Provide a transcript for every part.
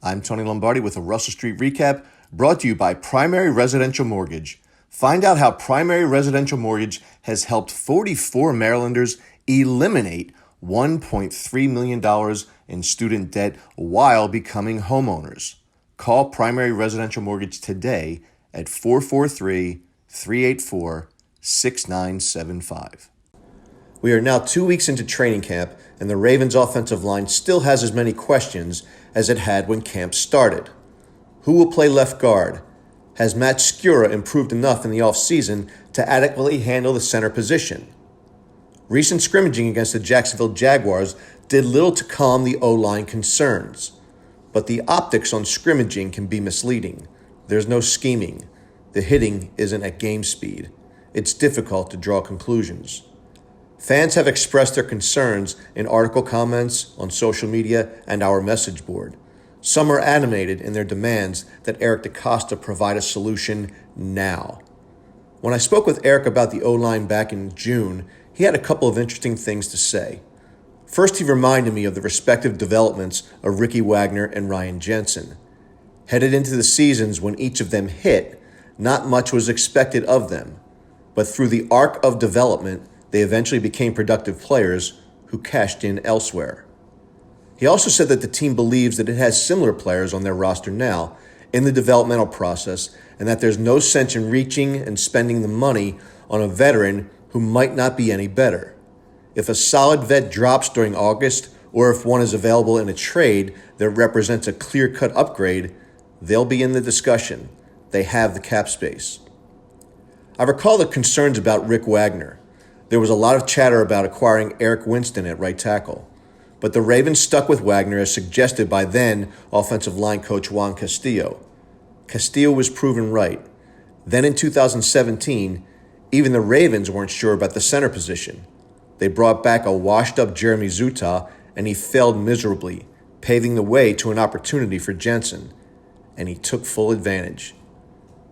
I'm Tony Lombardi with a Russell Street recap brought to you by Primary Residential Mortgage. Find out how Primary Residential Mortgage has helped 44 Marylanders eliminate $1.3 million in student debt while becoming homeowners. Call Primary Residential Mortgage today at 443-384-6975. We are now 2 weeks into training camp, and the Ravens' offensive line still has as many questions as it had when camp started. Who will play left guard? Has Matt Skura improved enough in the offseason to adequately handle the center position? Recent scrimmaging against the Jacksonville Jaguars did little to calm the O-line concerns. But the optics on scrimmaging can be misleading. There's no scheming. The hitting isn't at game speed. It's difficult to draw conclusions. Fans have expressed their concerns in article comments, on social media, and our message board. Some are animated in their demands that Eric DeCosta provide a solution now. When I spoke with Eric about the O-line back in June, he had a couple of interesting things to say. First, he reminded me of the respective developments of Ricky Wagner and Ryan Jensen. Headed into the seasons when each of them hit, not much was expected of them. But through the arc of development, they eventually became productive players who cashed in elsewhere. He also said that the team believes that it has similar players on their roster now in the developmental process, and that there's no sense in reaching and spending the money on a veteran who might not be any better. If a solid vet drops during August, or if one is available in a trade that represents a clear-cut upgrade, they'll be in the discussion. They have the cap space. I recall the concerns about Rick Wagner. There was a lot of chatter about acquiring Eric Winston at right tackle, but the Ravens stuck with Wagner as suggested by then offensive line coach Juan Castillo. Castillo was proven right. Then in 2017, even the Ravens weren't sure about the center position. They brought back a washed-up Jeremy Zuttah, and he failed miserably, paving the way to an opportunity for Jensen, and he took full advantage.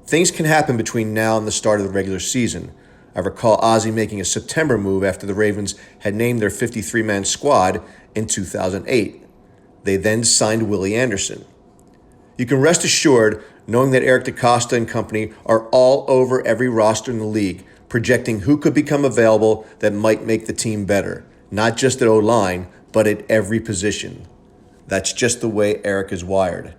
Things can happen between now and the start of the regular season. I recall Ozzie making a September move after the Ravens had named their 53-man squad in 2008. They then signed Willie Anderson. You can rest assured knowing that Eric DeCosta and company are all over every roster in the league, projecting who could become available that might make the team better, not just at O-line, but at every position. That's just the way Eric is wired.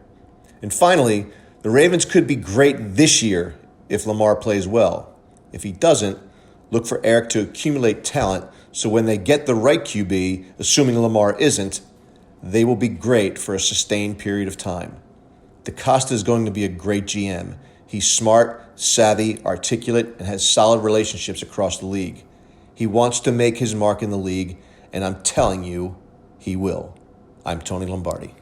And finally, the Ravens could be great this year if Lamar plays well. If he doesn't, look for Eric to accumulate talent so when they get the right QB, assuming Lamar isn't, they will be great for a sustained period of time. DeCosta is going to be a great GM. He's smart, savvy, articulate, and has solid relationships across the league. He wants to make his mark in the league, and I'm telling you, he will. I'm Tony Lombardi.